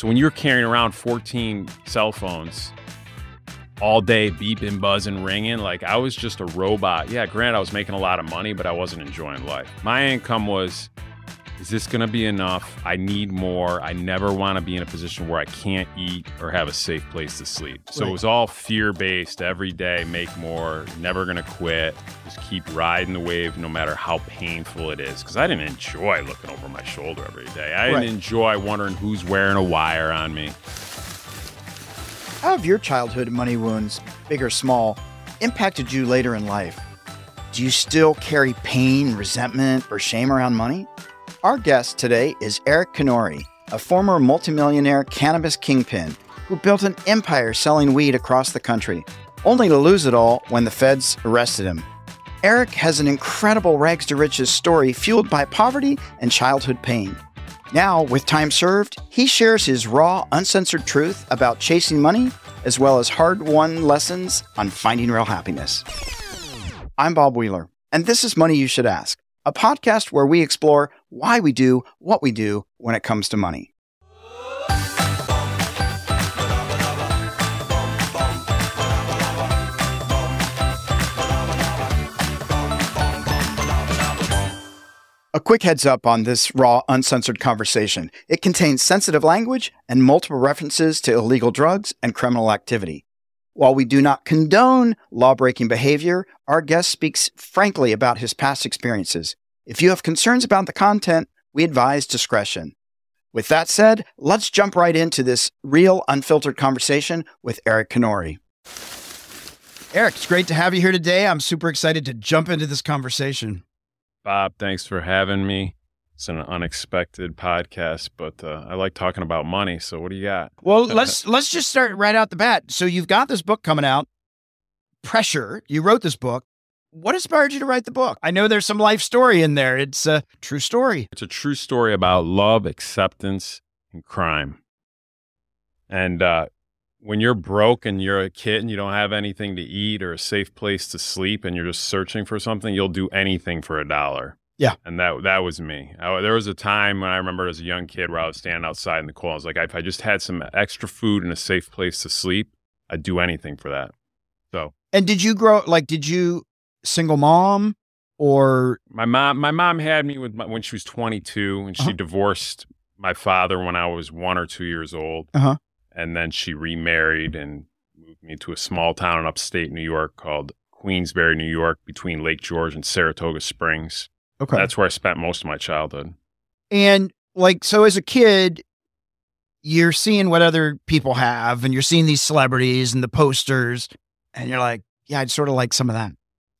So when you're carrying around 14 cell phones all day, beeping, buzzing, ringing, like I was just a robot. Yeah, granted, I was making a lot of money, but I wasn't enjoying life. My income was, is this going to be enough? I need more. I never want to be in a position where I can't eat or have a safe place to sleep. So It was all fear-based. Every day, make more, never going to quit. Just keep riding the wave no matter how painful it is. Because I didn't enjoy looking over my shoulder every day. I didn't enjoy wondering who's wearing a wire on me. How have your childhood money wounds, big or small, impacted you later in life? Do you still carry pain, resentment, or shame around money? Our guest today is Eric Canori, a former multi-millionaire cannabis kingpin who built an empire selling weed across the country, only to lose it all when the feds arrested him. Eric has an incredible rags to riches story fueled by poverty and childhood pain. Now, with time served, he shares his raw, uncensored truth about chasing money, as well as hard-won lessons on finding real happiness. I'm Bob Wheeler, and this is Money You Should Ask, a podcast where we explore why we do what we do when it comes to money. A quick heads up on this raw, uncensored conversation. It contains sensitive language and multiple references to illegal drugs and criminal activity. While we do not condone law-breaking behavior, our guest speaks frankly about his past experiences. If you have concerns about the content, we advise discretion. With that said, let's jump right into this real, unfiltered conversation with Eric Canori. Eric, it's great to have you here today. I'm super excited to jump into this conversation. Bob, thanks for having me. It's an unexpected podcast, but I like talking about money. So what do you got? Well, let's just start right out the bat. So you've got this book coming out, Pressure. You wrote this book. What inspired you to write the book? I know there's some life story in there. It's a true story. It's a true story about love, acceptance, and crime. And when you're broke and you're a kid and you don't have anything to eat or a safe place to sleep and you're just searching for something, you'll do anything for $1. Yeah. And that was me. There was a time when I remember as a young kid where I was standing outside in the cold. I was like, if I just had some extra food and a safe place to sleep, I'd do anything for that. So. And did you single mom or? My mom had me when she was 22 and she divorced my father when I was 1 or 2 years old. Uh-huh. And then she remarried and moved me to a small town in upstate New York called Queensbury, New York, between Lake George and Saratoga Springs. Okay. That's where I spent most of my childhood. And so as a kid, you're seeing what other people have and you're seeing these celebrities and the posters and you're like, yeah, I'd sort of like some of that.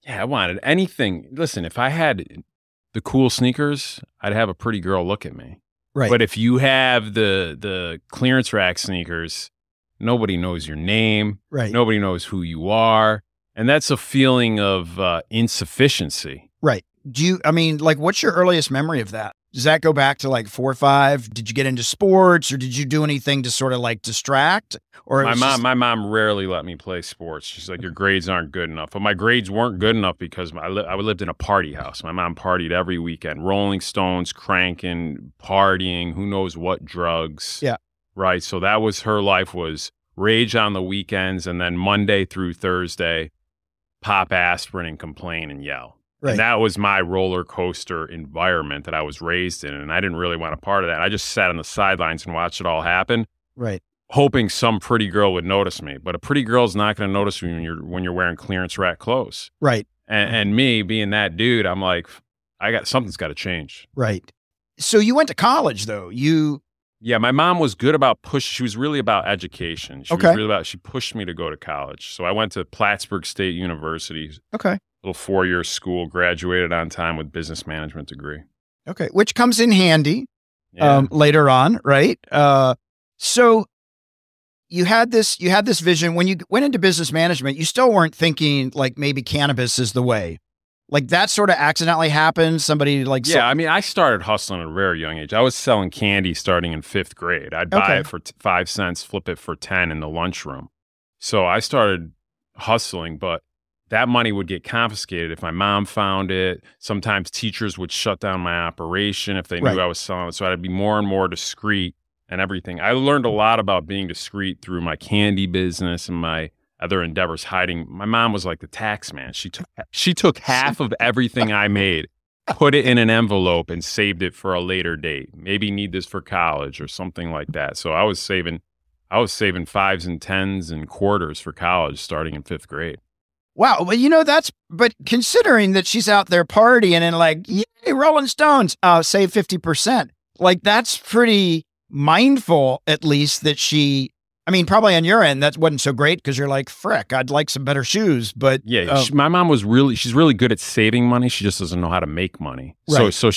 Yeah, I wanted anything. Listen, if I had the cool sneakers, I'd have a pretty girl look at me. Right. But if you have the clearance rack sneakers, nobody knows your name. Right. Nobody knows who you are. And that's a feeling of insufficiency. Right. What's your earliest memory of that? Does that go back to like 4 or 5? Did you get into sports or did you do anything to sort of like distract? Or my mom rarely let me play sports. She's like, your grades aren't good enough. But my grades weren't good enough because I lived in a party house. My mom partied every weekend, Rolling Stones, cranking, partying, who knows what drugs. Yeah. Right. So that was her life, was rage on the weekends and then Monday through Thursday, pop aspirin and complain and yell. Right. And that was my roller coaster environment that I was raised in. And I didn't really want a part of that. I just sat on the sidelines and watched it all happen. Right. Hoping some pretty girl would notice me. But a pretty girl's not going to notice me when you're wearing clearance rack clothes. Right. And me being that dude, I'm like, something's got to change. Right. So you went to college though. Yeah, my mom was good about she was really about education. She pushed me to go to college. So I went to Plattsburgh State University. Okay. Little 4-year school, graduated on time with business management degree. Okay. Which comes in handy Yeah. Later on, right? So you had this vision when you went into business management, you still weren't thinking like maybe cannabis is the way. Like that sort of accidentally happened. Somebody like, yeah, I mean, I started hustling at a very young age. I was selling candy starting in 5th grade. I'd buy it for 5 cents, flip it for 10 in the lunchroom. So I started hustling, but that money would get confiscated if my mom found it. Sometimes teachers would shut down my operation if they knew I was selling it. So I'd be more and more discreet and everything. I learned a lot about being discreet through my candy business and my other endeavors hiding. My mom was like the tax man. She took half of everything I made, put it in an envelope, and saved it for a later date. Maybe need this for college or something like that. So I was saving fives and tens and quarters for college starting in 5th grade. Wow. Well, but considering that she's out there partying and like, yay, Rolling Stones, save 50%. Like, that's pretty mindful, at least, that probably on your end, that wasn't so great because you're like, frick, I'd like some better shoes. But yeah, my mom she's really good at saving money. She just doesn't know how to make money. Right. So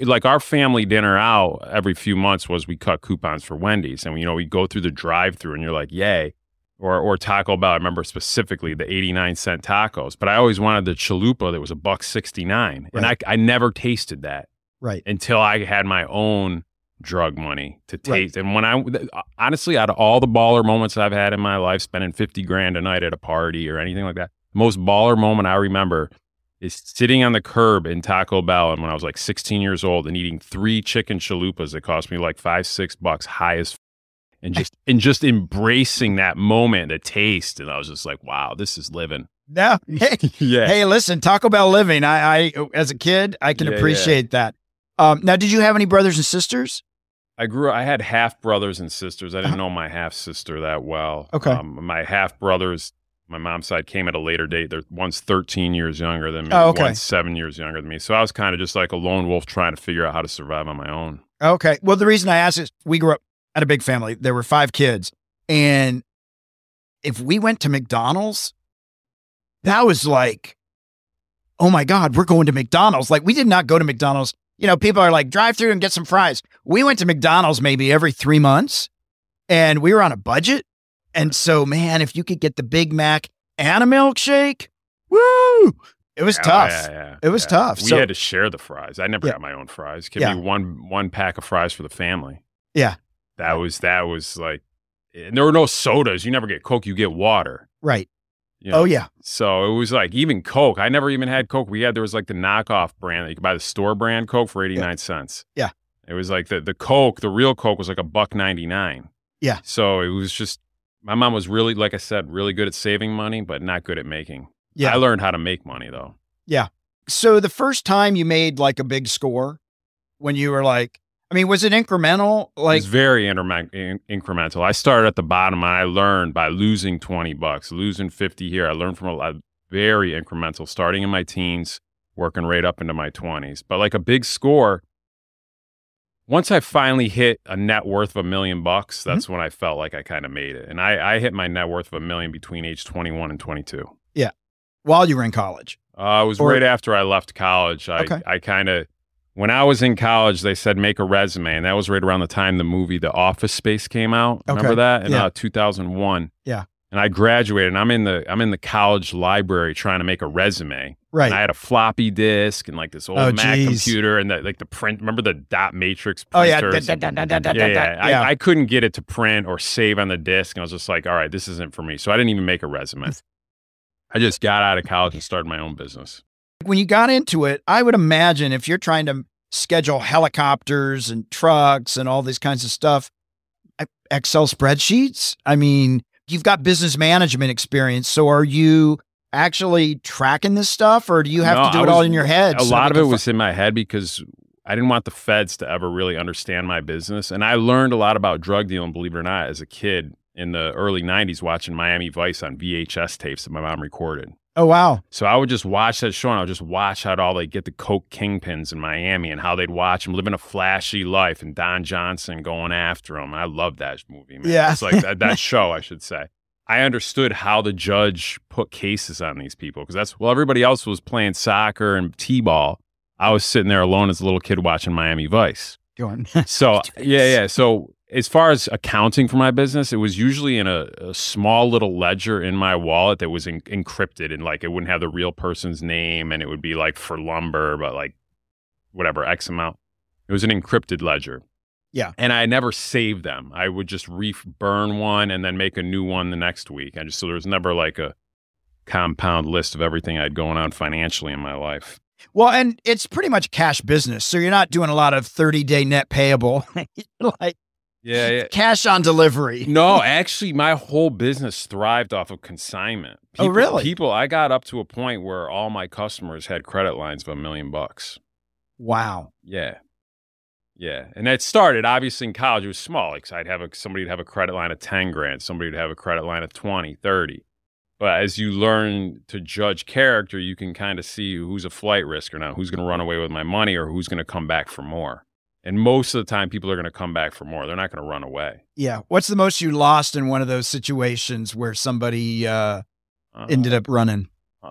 like our family dinner out every few months was we cut coupons for Wendy's, and we go through the drive-through and you're like, yay. Or Taco Bell. I remember specifically the 89-cent tacos, but I always wanted the chalupa that was $1.69, right. and I never tasted that right until I had my own drug money to taste. Right. And when honestly, out of all the baller moments I've had in my life, spending $50,000 a night at a party or anything like that, the most baller moment I remember is sitting on the curb in Taco Bell, and when I was like 16 years old, and eating 3 chicken chalupas that cost me like $5-6 high as. And just embracing that moment, the taste, and I was just like, "Wow, this is living." Yeah. Hey, yeah. Hey, listen, Taco Bell living. I as a kid, I can appreciate that. Now, did you have any brothers and sisters? I had half brothers and sisters. I didn't know my half sister that well. Okay. My half brothers, my mom's side, came at a later date. One's 13 years younger than me. Oh, okay. One's 7 years younger than me. So I was kind of just like a lone wolf trying to figure out how to survive on my own. Okay. Well, the reason I asked is we grew up at a big family. There were 5 kids. And if we went to McDonald's, that was like, oh my God, we're going to McDonald's. Like, we did not go to McDonald's. People are like, drive through and get some fries. We went to McDonald's maybe every 3 months, and we were on a budget. And so, man, if you could get the Big Mac and a milkshake, woo! It was tough. Yeah. It was tough. We had to share the fries. I never got my own fries. Give me one pack of fries for the family. Yeah. That was like, and there were no sodas. You never get Coke. You get water. Right. Oh, yeah. So it was like, even Coke. I never even had Coke. There was like the knockoff brand that you could buy, the store brand Coke for 89 cents. Yeah. It was like the Coke, the real Coke was like $1.99. Yeah. So it was just, my mom was really, like I said, really good at saving money, but not good at making. Yeah. I learned how to make money though. Yeah. So the first time you made like a big score, when you were like, was it incremental? Like, it was very incremental. I started at the bottom, and I learned by losing $20, losing 50 here. I learned from a very incremental, starting in my teens, working right up into my 20s. But like a big score, once I finally hit a net worth of $1 million, that's when I felt like I kind of made it. And I hit my net worth of $1 million between age 21 and 22. Yeah. While you were in college. It was right after I left college. I kind of, when I was in college, they said make a resume, and that was right around the time the movie The Office Space came out. Remember that in 2001? Yeah. And I graduated, and I'm in the college library trying to make a resume. Right. And I had a floppy disk and like this old Mac computer and the print. Remember the dot matrix printers? Yeah. I couldn't get it to print or save on the disk, and I was just like, all right, this isn't for me. So I didn't even make a resume. I just got out of college and started my own business. When you got into it, I would imagine if you're trying to schedule helicopters and trucks and all these kinds of stuff, Excel spreadsheets, you've got business management experience. So are you actually tracking this stuff, or do you have to do it all in your head? A lot of it was in my head because I didn't want the feds to ever really understand my business. And I learned a lot about drug dealing, believe it or not, as a kid in the early 90s watching Miami Vice on VHS tapes that my mom recorded. Oh, wow. So I would just watch that show, and I would just watch how all they get the coke kingpins in Miami and how they'd watch them living a flashy life and Don Johnson going after them. I loved that movie, man. Yeah. It's like that show, I should say. I understood how the judge put cases on these people because everybody else was playing soccer and t-ball. I was sitting there alone as a little kid watching Miami Vice. Go on. So, yeah. So as far as accounting for my business, it was usually in a small little ledger in my wallet that was encrypted, and like it wouldn't have the real person's name, and it would be like for lumber, but like whatever, X amount. It was an encrypted ledger. Yeah. And I never saved them. I would just burn one and then make a new one the next week. So there was never like a compound list of everything I had going on financially in my life. Well, and it's pretty much cash business. So you're not doing a lot of 30-day net payable. Yeah. Cash on delivery. No, actually, my whole business thrived off of consignment. Oh, really? I got up to a point where all my customers had credit lines of $1 million. Wow. Yeah. And that started, obviously, in college. It was small. Like, so somebody would have a credit line of 10 grand. Somebody would have a credit line of 20, 30. But as you learn to judge character, you can kind of see who's a flight risk or not, who's going to run away with my money or who's going to come back for more. And most of the time, people are going to come back for more. They're not going to run away. Yeah. What's the most you lost in one of those situations where somebody ended up running?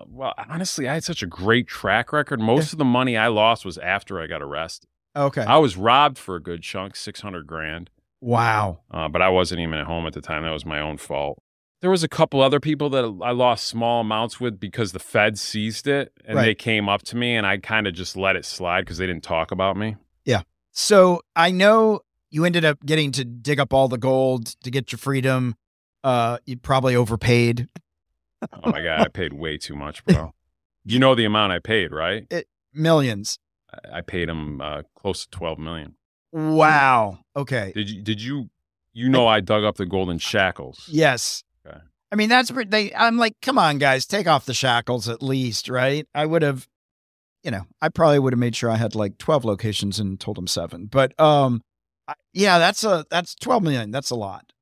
Well, honestly, I had such a great track record. Most of the money I lost was after I got arrested. Okay. I was robbed for a good chunk, $600 grand. Wow. But I wasn't even at home at the time. That was my own fault. There was a couple other people that I lost small amounts with because the feds seized it and they came up to me and I kind of just let it slide because they didn't talk about me. Yeah. So I know you ended up getting to dig up all the gold to get your freedom. You probably overpaid. Oh my God, I paid way too much, bro. You know the amount I paid, right? Millions. I paid him close to 12 million. Wow. Okay. Did you know I dug up the golden shackles? Yes. Okay. I mean, I'm like, come on, guys, take off the shackles at least, right? I would have, I probably would have made sure I had like 12 locations and told them 7. But yeah, that's 12 million. That's a lot.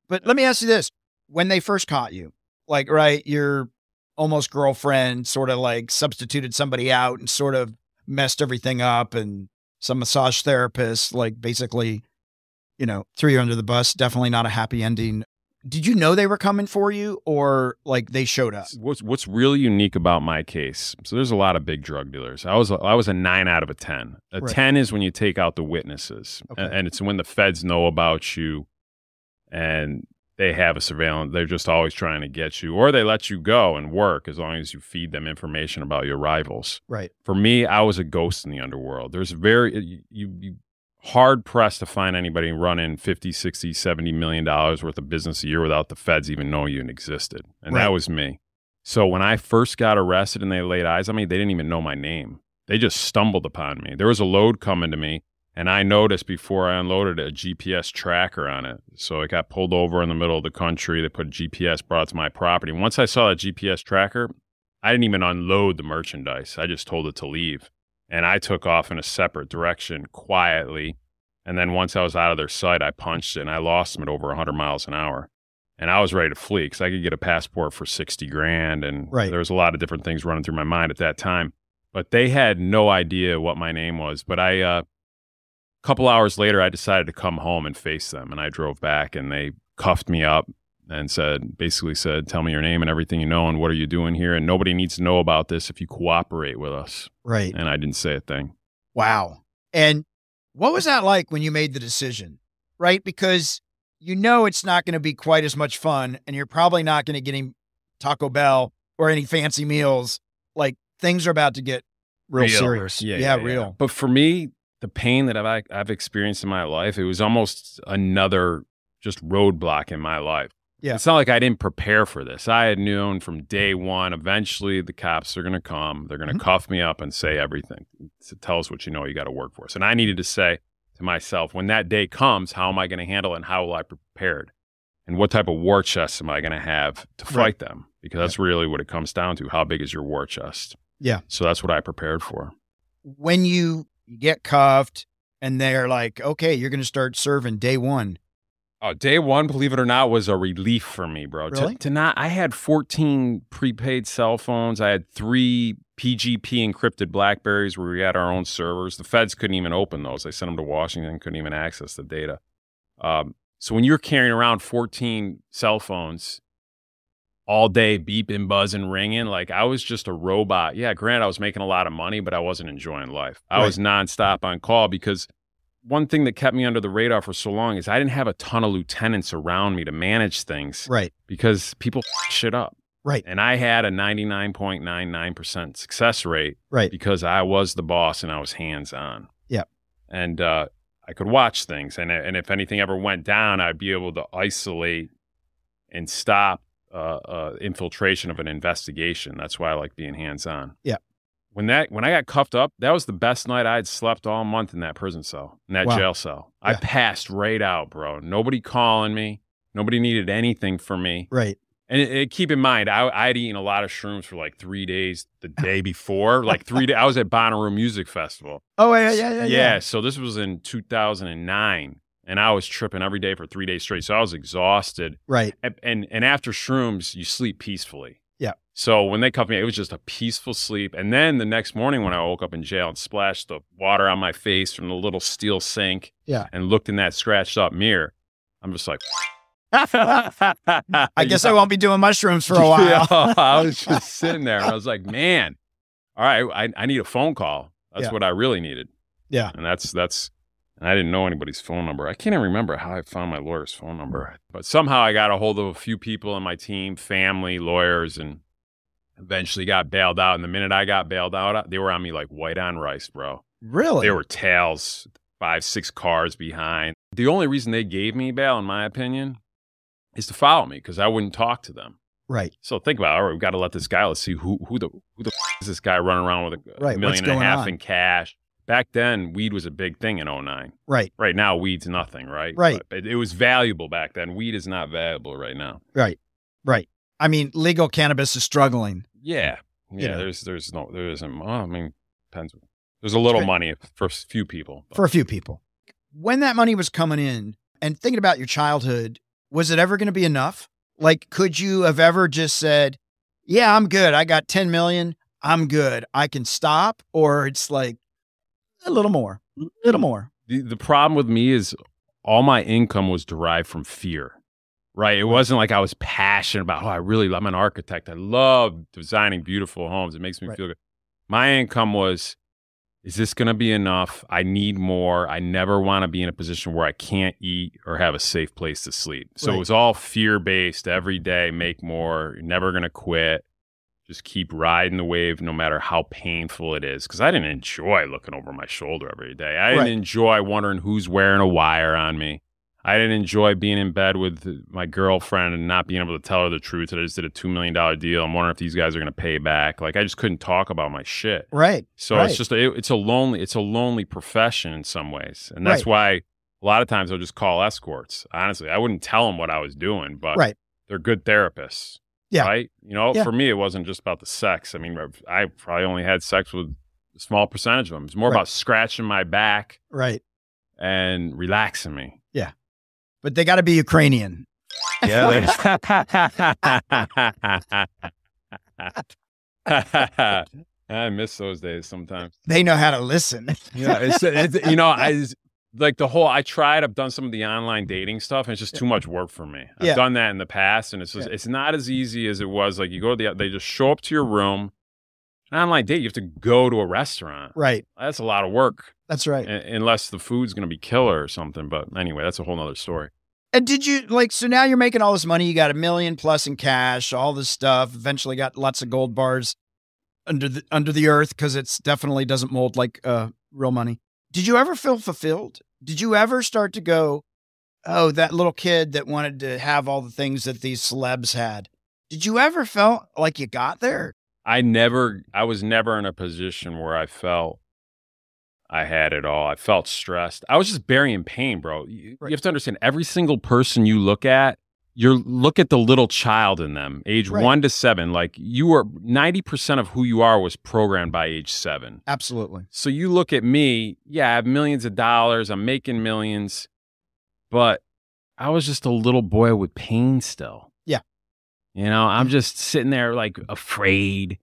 But let me ask you this. When they first caught you, like, right, your almost girlfriend sort of like substituted somebody out and sort of messed everything up, and some massage therapist, like, basically, threw you under the bus. Definitely not a happy ending. Did you know they were coming for you, or like they showed up? What's really unique about my case? So there's a lot of big drug dealers. I was a 9 out of a 10. A 10 is when you take out the witnesses, and it's when the feds know about you, and they have a surveillance. They're just always trying to get you, or they let you go and work as long as you feed them information about your rivals. Right. For me, I was a ghost in the underworld. There's you hard pressed to find anybody running 50, 60, 70 million dollars worth of business a year without the feds even knowing you existed. And that was me. So when I first got arrested and they laid eyes on me, they didn't even know my name. They just stumbled upon me. There was a load coming to me, and I noticed before I unloaded a GPS tracker on it. So it got pulled over in the middle of the country. They put GPS, brought it to my property. Once I saw that GPS tracker, I didn't even unload the merchandise. I just told it to leave. And I took off in a separate direction quietly. And then once I was out of their sight, I punched it, and I lost them at over 100 miles an hour. And I was ready to flee because I could get a passport for 60 grand. And there was a lot of different things running through my mind at that time. But they had no idea what my name was. But a couple hours later, I decided to come home and face them. And I drove back, and they cuffed me up and basically said, tell me your name and everything you know and what are you doing here. And nobody needs to know about this if you cooperate with us. Right. And I didn't say a thing. Wow. And what was that like when you made the decision, right? Because it's not going to be quite as much fun, and you're probably not going to get any Taco Bell or any fancy meals. Like, things are about to get real serious. Yeah, real. But for me, the pain that I've experienced in my life, it was almost another just roadblock in my life. Yeah. It's not like I didn't prepare for this. I had known from day one, eventually the cops are going to come. They're going to cuff me up and say everything. So tell us what you know. You got to work for us. And I needed to say to myself, when that day comes, how am I going to handle it, and how will I be prepared? And what type of war chest am I going to have to fight them? Because that's really what it comes down to. How big is your war chest? Yeah. So that's what I prepared for. When you get cuffed and they're like, okay, you're going to start serving day one. Oh, day one, believe it or not, was a relief for me, bro. Really? I had 14 prepaid cell phones. I had 3 PGP encrypted BlackBerries where we had our own servers. The feds couldn't even open those. They sent them to Washington, couldn't even access the data. So when you're carrying around 14 cell phones all day, beeping, buzzing, ringing, like I was just a robot. Yeah, granted, I was making a lot of money, but I wasn't enjoying life. I was nonstop on call because one thing that kept me under the radar for so long is I didn't have a ton of lieutenants around me to manage things. Right. Because people shit up. Right. And I had a 99.99% success rate. Right. Because I was the boss and I was hands-on. Yeah. And I could watch things. And if anything ever went down, I'd be able to isolate and stop infiltration of an investigation. That's why I like being hands-on. Yeah. when I got cuffed up, that was the best night I had slept all month in that prison cell, in that jail cell. I passed right out, bro. Nobody calling me. Nobody needed anything from me. Right. And keep in mind, I had eaten a lot of shrooms for like 3 days the day before. Like 3 days. I was at Bonnaroo Music Festival. Oh, yeah. So this was in 2009. And I was tripping every day for 3 days straight. So I was exhausted. Right. And after shrooms, you sleep peacefully. Yeah. So when they cuffed me, it was just a peaceful sleep. And then the next morning when I woke up in jail and splashed the water on my face from the little steel sink and looked in that scratched up mirror, I'm just like... I guess I won't be doing mushrooms for a while. Yeah, I was just sitting there and I was like, man, all right, I need a phone call. That's what I really needed. Yeah. And that's and I didn't know anybody's phone number. I can't even remember how I found my lawyer's phone number. But somehow I got a hold of a few people on my team, family, lawyers, and eventually got bailed out. And the minute I got bailed out, they were on me like white on rice, bro. Really? They were tails 5-6 cars behind. The only reason they gave me bail, in my opinion, is to follow me because I wouldn't talk to them. Right. So think about it. All right, we've got to let this guy, let's see who the is this guy running around with a million and a half in cash. Back then, weed was a big thing in 2009. Right. Right now, weed's nothing, right? Right. But it was valuable back then. Weed is not valuable right now. Right. Right. I mean, legal cannabis is struggling. Yeah. Yeah. There isn't. Well, I mean, depends. There's a little money for a few people. For a few people. When that money was coming in and thinking about your childhood, was it ever going to be enough? Like, could you have ever just said, yeah, I'm good. I got 10 million. I'm good. I can stop. Or it's like a little more. The problem with me is all my income was derived from fear, right? It wasn't like I was passionate about, I'm an architect. I love designing beautiful homes. It makes me feel good. My income was, is this going to be enough? I need more. I never want to be in a position where I can't eat or have a safe place to sleep. So it was all fear-based every day, make more, you're never going to quit. Just keep riding the wave no matter how painful it is. Because I didn't enjoy looking over my shoulder every day. I didn't enjoy wondering who's wearing a wire on me. I didn't enjoy being in bed with my girlfriend and not being able to tell her the truth that I just did a $2 million deal. I'm wondering if these guys are going to pay back. Like, I just couldn't talk about my shit. Right. So it's just, it's a lonely profession in some ways. And that's why a lot of times I'll just call escorts. Honestly, I wouldn't tell them what I was doing, but they're good therapists. Yeah. Right. For me, it wasn't just about the sex. I mean, I probably only had sex with a small percentage of them. It's more about scratching my back. Right. And relaxing me. Yeah. But they got to be Ukrainian. Yeah. I miss those days sometimes. They know how to listen. Yeah. I've done some of the online dating stuff and it's just too much work for me. I've done that in the past and it's just, it's not as easy as it was. Like you go to they just show up to your room. An online date, you have to go to a restaurant. Right. That's a lot of work. That's right. Unless the food's going to be killer or something. But anyway, that's a whole nother story. And did you so now you're making all this money. You got $1 million plus in cash, all this stuff. Eventually got lots of gold bars under the earth because it's definitely doesn't mold like real money. Did you ever feel fulfilled? Did you ever start to go, oh, that little kid that wanted to have all the things that these celebs had? Did you ever felt like you got there? I was never in a position where I felt I had it all. I felt stressed. I was just burying pain, bro. You have to understand, every single person you look at the little child in them, age 1 to 7. Like 90% of who you are was programmed by age 7. Absolutely. So you look at me, I have millions of dollars. I'm making millions, but I was just a little boy with pain still. Yeah. I'm just sitting there like afraid,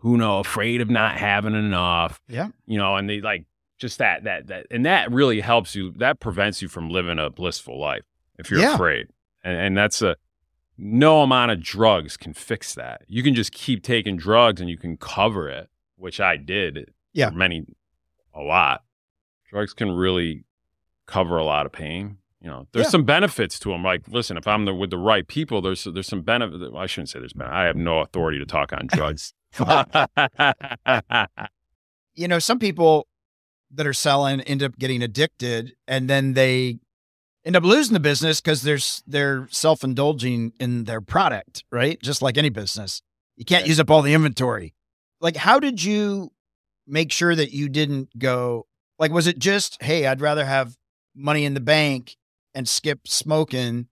afraid of not having enough. Yeah. And they like just that, and that really helps you. That prevents you from living a blissful life if you're afraid. And that's no amount of drugs can fix that. You can just keep taking drugs and you can cover it, which I did. Yeah. A lot. Drugs can really cover a lot of pain. There's some benefits to them. Like, listen, if I'm with the right people, there's some benefit. I shouldn't say there's benefit. I have no authority to talk on drugs. Some people that are selling end up getting addicted and then they end up losing the business because they're self-indulging in their product, right? Just like any business. You can't use up all the inventory. Like, how did you make sure that you didn't go, like, was it just, hey, I'd rather have money in the bank and skip smoking?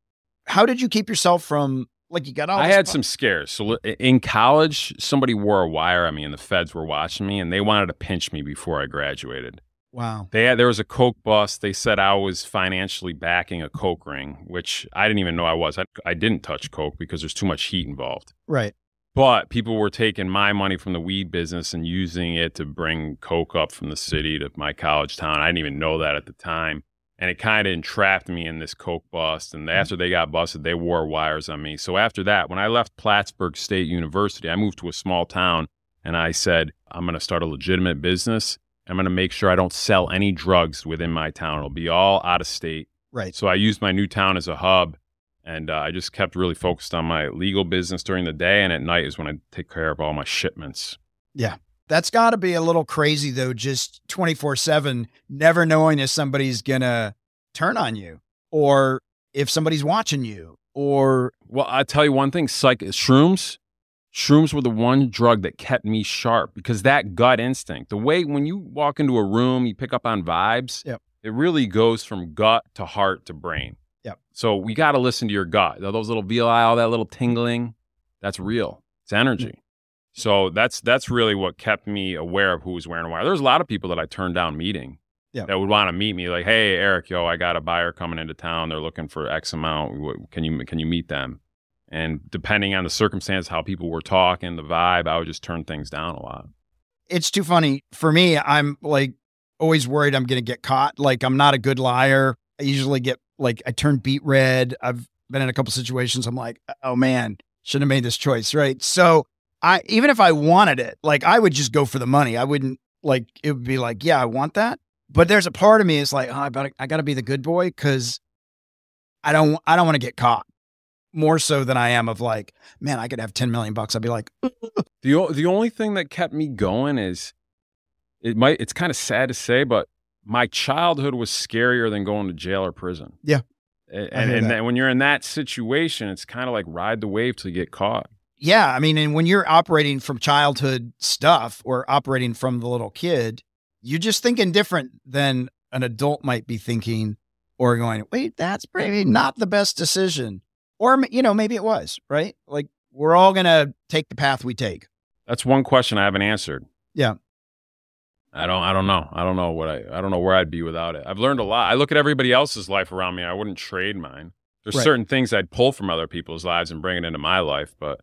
How did you keep yourself from, like, you got all I this had some scares. So in college, somebody wore a wire on me and the feds were watching me and they wanted to pinch me before I graduated. Wow. There was a coke bust. They said I was financially backing a coke ring, which I didn't even know I was. I didn't touch coke because there's too much heat involved. Right. But people were taking my money from the weed business and using it to bring coke up from the city to my college town. I didn't even know that at the time. And it kind of entrapped me in this coke bust. And after they got busted, they wore wires on me. So after that, when I left Plattsburgh State University, I moved to a small town and I said, I'm going to start a legitimate business. I'm going to make sure I don't sell any drugs within my town. It'll be all out of state. Right. So I used my new town as a hub. And I just kept really focused on my legal business during the day. And at night is when I take care of all my shipments. Yeah. That's got to be a little crazy, though, just 24/7, never knowing if somebody's going to turn on you or if somebody's watching you or. Well, I'll tell you one thing, shrooms were the one drug that kept me sharp because that gut instinct, the way when you walk into a room, you pick up on vibes, Yep. It really goes from gut to heart to brain. Yep. So we got to listen to your gut. Those little VLI, all that little tingling, that's real. It's energy. So that's really what kept me aware of who was wearing a wire. There's a lot of people that I turned down meeting that would want to meet me. Like, hey, Eric, I got a buyer coming into town. They're looking for X amount. Can you meet them? And depending on the circumstance, how people were talking, the vibe, I would just turn things down a lot. It's too funny. For me, I'm like always worried I'm going to get caught. Like, I'm not a good liar. I usually get like, I turn beet red. I've been in a couple situations. I'm like, oh man, shouldn't have made this choice. Right. So even if I wanted it, like I would just go for the money. I wouldn't like, it would be like, yeah, I want that. But there's a part of me is like, oh, I got to be the good boy because I don't want to get caught. More so than I am of like, man, I could have 10 million bucks. I'd be like, the only thing that kept me going is it's kind of sad to say, but my childhood was scarier than going to jail or prison. Yeah. And then when you're in that situation, it's kind of like ride the wave till you get caught. Yeah. I mean, and when you're operating from childhood stuff or operating from the little kid, you're just thinking different than an adult might be thinking or going, wait, that's maybe not the best decision. Or, maybe it was, right? Like, we're all going to take the path we take. That's one question I haven't answered. Yeah. I don't know. I don't know where I'd be without it. I've learned a lot. I look at everybody else's life around me. I wouldn't trade mine. There's certain things I'd pull from other people's lives and bring it into my life, but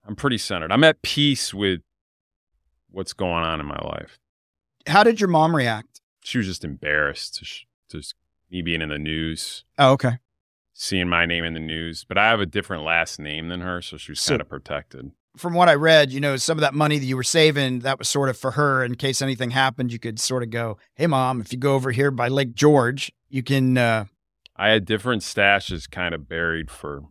I'm pretty centered. I'm at peace with what's going on in my life. How did your mom react? She was just embarrassed to me being in the news. Oh, okay. Seeing my name in the news, but I have a different last name than her, so she was kind of protected. From what I read, some of that money that you were saving, that was sort of for her in case anything happened. You could sort of go, hey, Mom, if you go over here by Lake George, you can... I had different stashes kind of buried for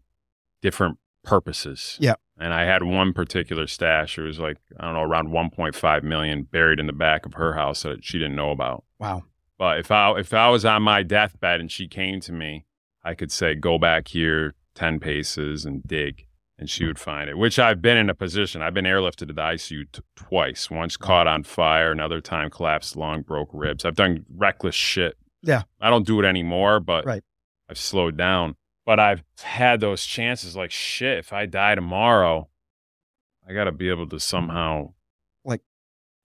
different purposes. Yeah. And I had one particular stash. It was like, I don't know, around 1.5 million buried in the back of her house that she didn't know about. Wow. But if I was on my deathbed and she came to me, I could say, go back here 10 paces and dig, and she would find it, which I've been in a position. I've been airlifted to the ICU twice, once caught on fire, another time collapsed lung, broke ribs. I've done reckless shit. Yeah. I don't do it anymore, but I've slowed down. But I've had those chances like, shit, if I die tomorrow, I got to be able to somehow... like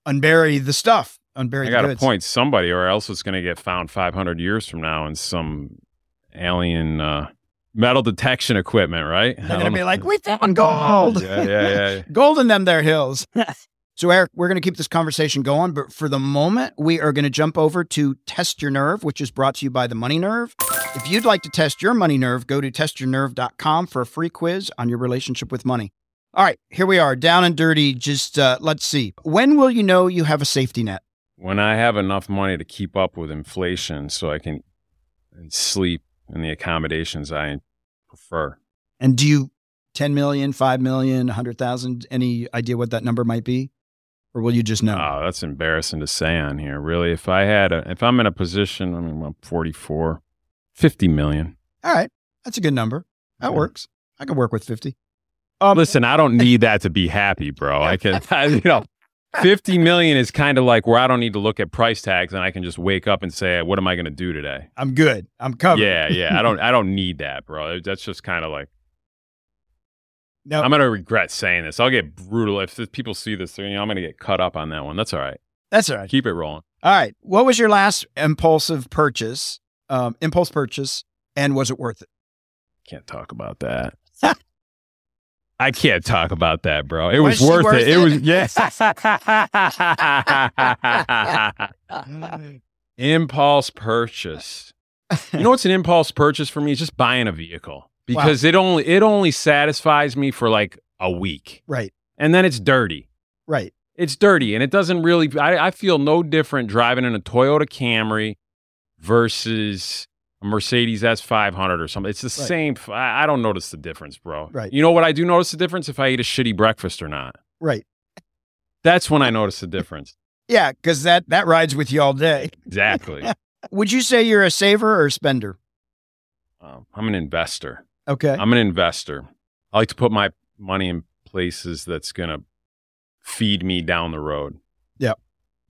unbury the stuff, unbury I the goods. got to point somebody or else it's going to get found 500 years from now in some... alien metal detection equipment, right? They're going to be like, we found gold. Yeah. Gold in them there hills. So, Eric, we're going to keep this conversation going, but for the moment, we are going to jump over to Test Your Nerve, which is brought to you by the Money Nerve. If you'd like to test your money nerve, go to testyournerve.com for a free quiz on your relationship with money. All right, here we are, down and dirty. Just let's see. When will you know you have a safety net? When I have enough money to keep up with inflation so I can sleep and the accommodations I prefer. And do you 10 million, 5 million, 100,000, any idea what that number might be? Or will you just know? Oh, that's embarrassing to say on here. Really, if I'm in a position, I'm 44, 50 million. All right. That's a good number. That works. I can work with 50. Listen, I don't need that to be happy, bro. I can, 50 million is kind of like where I don't need to look at price tags and I can just wake up and say, what am I going to do today? I'm good. I'm covered. Yeah. I don't need that, bro. That's just kind of like, no. I'm going to regret saying this. I'll get brutal. If people see this, I'm going to get cut up on that one. That's all right. That's all right. Keep it rolling. All right. What was your last impulse purchase, and was it worth it? Can't talk about that. I can't talk about that, bro. It Was was she worth worth it. it? It was, impulse purchase. You know what's an impulse purchase for me? It's just buying a vehicle because it only satisfies me for like a week. Right. And then it's dirty. Right. It's dirty and it doesn't really, I feel no different driving in a Toyota Camry versus a Mercedes S500 or something. It's the same. I don't notice the difference, bro. Right. You know what I do notice the difference? If I eat a shitty breakfast or not. Right. That's when I notice the difference. Yeah, because that rides with you all day. Exactly. Would you say you're a saver or a spender? I'm an investor. Okay. I'm an investor. I like to put my money in places that's going to feed me down the road. Yeah.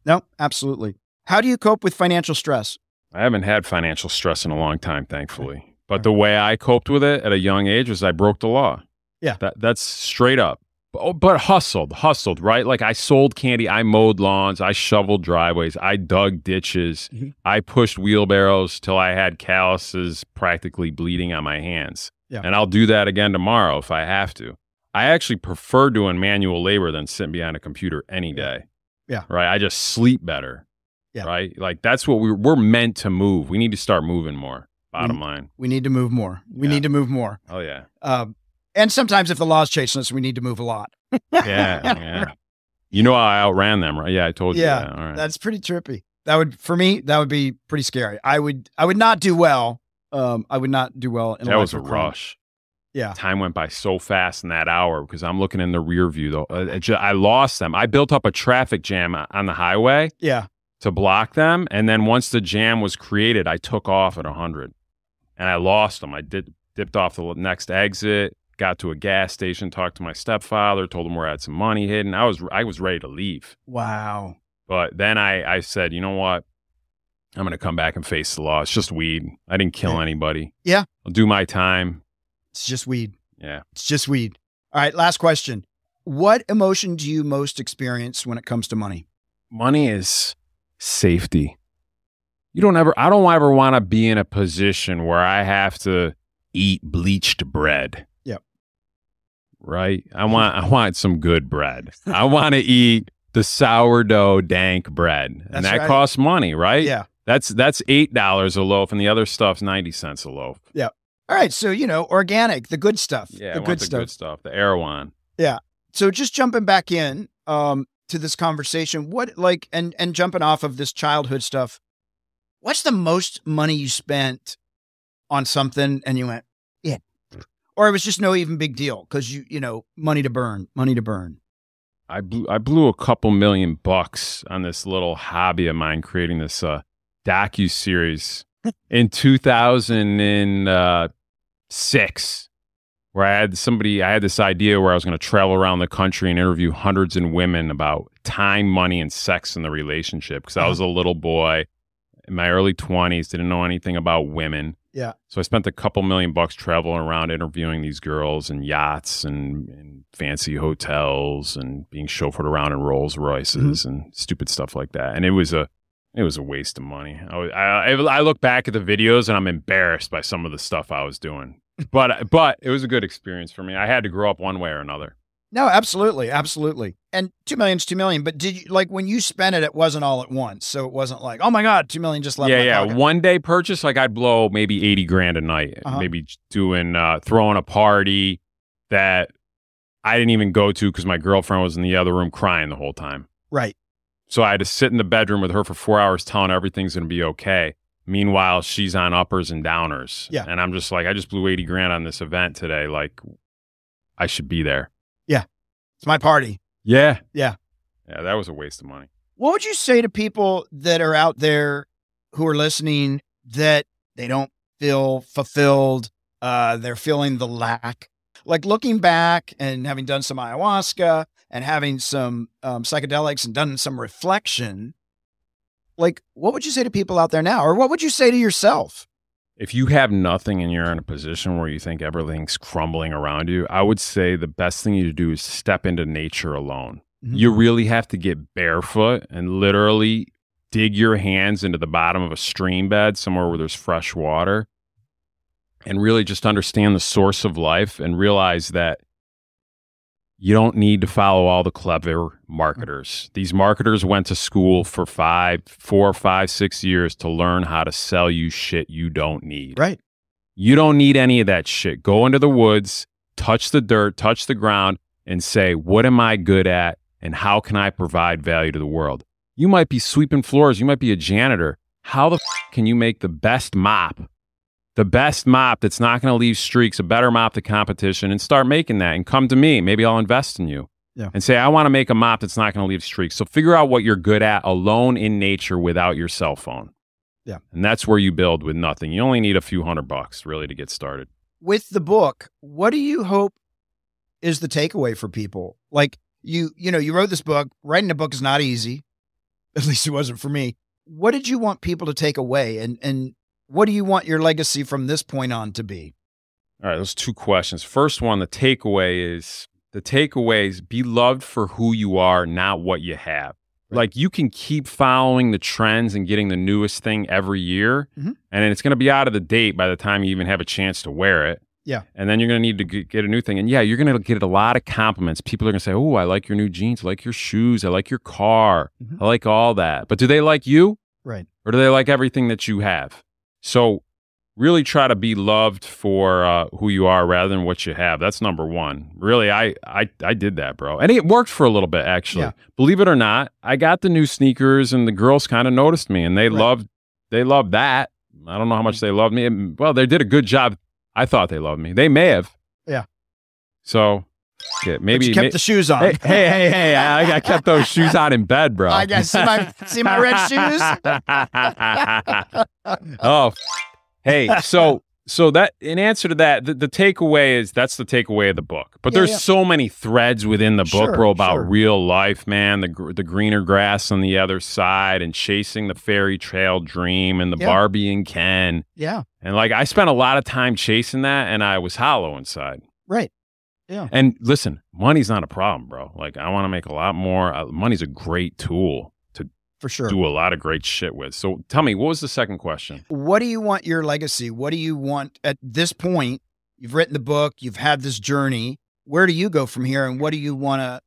No, absolutely. How do you cope with financial stress? I haven't had financial stress in a long time, thankfully. But the way I coped with it at a young age was I broke the law. Yeah. That's straight up. But hustled, right? Like I sold candy, I mowed lawns, I shoveled driveways, I dug ditches, I pushed wheelbarrows till I had calluses practically bleeding on my hands. Yeah. And I'll do that again tomorrow if I have to. I actually prefer doing manual labor than sitting behind a computer any day. Yeah. Right? I just sleep better. Yeah. Right? Like that's what we're meant to move. We need to start moving more. Bottom line. We need to move more. We need to move more. Oh yeah. And sometimes if the law's chasing us, we need to move a lot. Yeah. You know how I outran them, right? Yeah, I told you that. All right. That's pretty trippy. For me, that would be pretty scary. I would not do well. I would not do well in that was a rush. Yeah. Time went by so fast in that hour because I'm looking in the rear view though. I lost them. I built up a traffic jam on the highway. Yeah. To block them. And then once the jam was created, I took off at 100 and I lost them. I dipped off the next exit, got to a gas station, talked to my stepfather, told him where I had some money hidden. I was ready to leave. Wow. But then I said, you know what? I'm going to come back and face the law. It's just weed. I didn't kill anybody. Yeah. I'll do my time. It's just weed. Yeah. It's just weed. All right. Last question. What emotion do you most experience when it comes to money? Money is safety. I don't ever want to be in a position where I have to eat bleached bread. Yep. Right? I want some good bread. I want to eat the sourdough dank bread. And that costs money, right? Yeah. That's $8 a loaf and the other stuff's 90 cents a loaf. Yeah. All right. So, organic, the good stuff. Yeah, the good stuff, the Erewhon. Yeah. So just jumping back in, to this conversation, and jumping off of this childhood stuff, what's the most money you spent on something and you went, yeah, or it was just no even big deal because money to burn. I blew a couple $1,000,000 on this little hobby of mine, creating this docu-series in 2006. Where I had this idea where I was going to travel around the country and interview hundreds of women about time, money, and sex in the relationship. Because I was a little boy in my early 20s, didn't know anything about women. Yeah. So I spent a couple $1,000,000 traveling around interviewing these girls in yachts and fancy hotels and being chauffeured around in Rolls Royces and stupid stuff like that. And it was a waste of money. I look back at the videos and I'm embarrassed by some of the stuff I was doing. But it was a good experience for me. I had to grow up one way or another. No, absolutely. Absolutely. And $2 million is $2 million. But did you, when you spent it, it wasn't all at once. So it wasn't like, oh my God, $2 million just left my pocket. One day purchase, I'd blow maybe 80 grand a night. Maybe doing, throwing a party that I didn't even go to because my girlfriend was in the other room crying the whole time. Right. So I had to sit in the bedroom with her for 4 hours telling her everything's going to be okay. Meanwhile, she's on uppers and downers. Yeah. And I'm just like, I just blew 80 grand on this event today. Like, I should be there. Yeah. It's my party. Yeah. Yeah. Yeah, that was a waste of money. What would you say to people that are out there who are listening that they don't feel fulfilled? They're feeling the lack. Like looking back and having done some ayahuasca and having some psychedelics and done some reflection, like, what would you say to people out there now? Or what would you say to yourself? If you have nothing and you're in a position where you think everything's crumbling around you, I would say the best thing you do is step into nature alone. Mm-hmm. You really have to get barefoot and literally dig your hands into the bottom of a stream bed somewhere where there's fresh water and really just understand the source of life and realize that you don't need to follow all the clever marketers. These marketers went to school for 4, 5, 6 years to learn how to sell you shit you don't need. Right. You don't need any of that shit. Go into the woods, touch the dirt, touch the ground, and say, what am I good at and how can I provide value to the world? You might be sweeping floors. You might be a janitor. How the can you make the best mop? The best mop that's not going to leave streaks, a better mop than competition, and start making that and come to me. Maybe I'll invest in you. Yeah. And say, I want to make a mop that's not going to leave streaks. So figure out what you're good at alone in nature without your cell phone. Yeah. And that's where you build with nothing. You only need a few $100 really to get started. With the book, what do you hope is the takeaway for people? Like, you wrote this book. Writing a book is not easy. At least it wasn't for me. What did you want people to take away? And what do you want your legacy from this point on to be? All right, those 2 questions. First one, the takeaway is be loved for who you are, not what you have. Right. Like, you can keep following the trends and getting the newest thing every year, and it's going to be out of the date by the time you even have a chance to wear it. Yeah. And then you're going to need to get a new thing. And yeah, you're going to get a lot of compliments. People are going to say, oh, I like your new jeans. I like your shoes. I like your car. I like all that. But do they like you? Right. Or do they like everything that you have? So really try to be loved for who you are rather than what you have. That's number one. Really, I did that, bro. And it worked for a little bit, actually. Yeah. Believe it or not, I got the new sneakers and the girls kind of noticed me and they loved that. I don't know how much they loved me. Well, they did a good job. I thought they loved me. They may have. Yeah. So yeah, maybe but you kept the shoes on. Hey! I kept those shoes on in bed, bro. I guess see my red shoes. Oh, hey. So that in answer to that, the takeaway is that's the takeaway of the book. But there's so many threads within the book, bro, about real life, man. The greener grass on the other side, and chasing the fairy tale dream, and the Barbie and Ken. Yeah. And like I spent a lot of time chasing that, and I was hollow inside. Right. Yeah. And listen, money's not a problem, bro. Like, I want to make a lot more. Money's a great tool to for sure do a lot of great shit with. So tell me, what was the second question? What do you want your legacy? What do you want at this point? You've written the book. You've had this journey. Where do you go from here? And what do you want to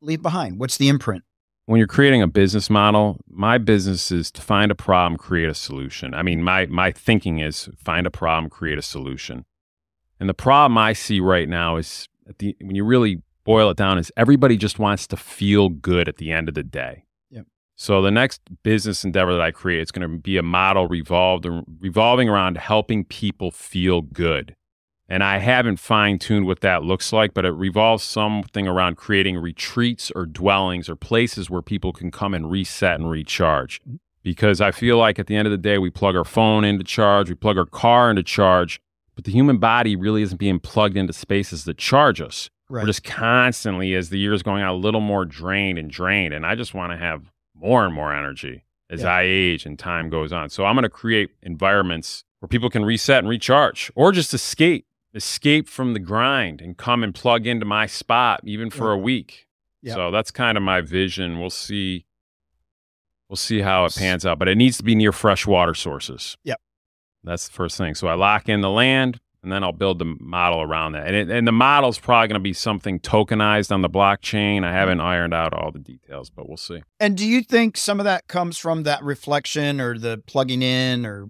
leave behind? What's the imprint? When you're creating a business model, my business is to find a problem, create a solution. I mean, my thinking is find a problem, create a solution. And the problem I see right now is, when you really boil it down, is everybody just wants to feel good at the end of the day. Yep. So the next business endeavor that I create, it's going to be a model revolving around helping people feel good. And I haven't fine-tuned what that looks like, but it revolves something around creating retreats or dwellings or places where people can come and reset and recharge. Because I feel like at the end of the day, we plug our phone into charge, we plug our car into charge, but the human body really isn't being plugged into spaces that charge us. Right. We're just constantly, as the years going on, a little more drained. And I just want to have more and more energy as I age and time goes on. So I'm going to create environments where people can reset and recharge, or just escape from the grind and come and plug into my spot, even for a week. Yeah. So that's kind of my vision. We'll see how it pans out, but it needs to be near fresh water sources. Yep. That's the first thing. So I lock in the land, and then I'll build the model around that. And the model's probably going to be something tokenized on the blockchain. I haven't ironed out all the details, but we'll see. And do you think some of that comes from that reflection or the plugging in or,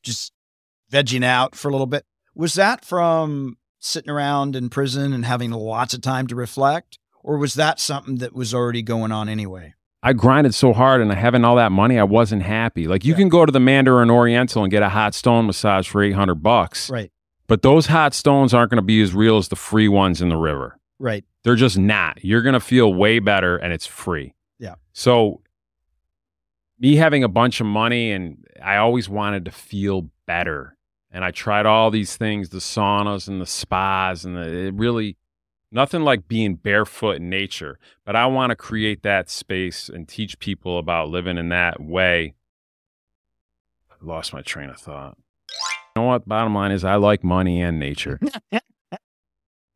just vegging out for a little bit? Was that from sitting around in prison and having lots of time to reflect? Or was that something that was already going on anyway? I grinded so hard and having all that money, I wasn't happy. Like, you can go to the Mandarin Oriental and get a hot stone massage for $800. Right. But those hot stones aren't going to be as real as the free ones in the river. Right. They're just not. You're going to feel way better, and it's free. Yeah. So me having a bunch of money, and I always wanted to feel better. And I tried all these things, the saunas and the spas, and it Nothing like being barefoot in nature. But I want to create that space and teach people about living in that way. I lost my train of thought. You know what? Bottom line is I like money and nature.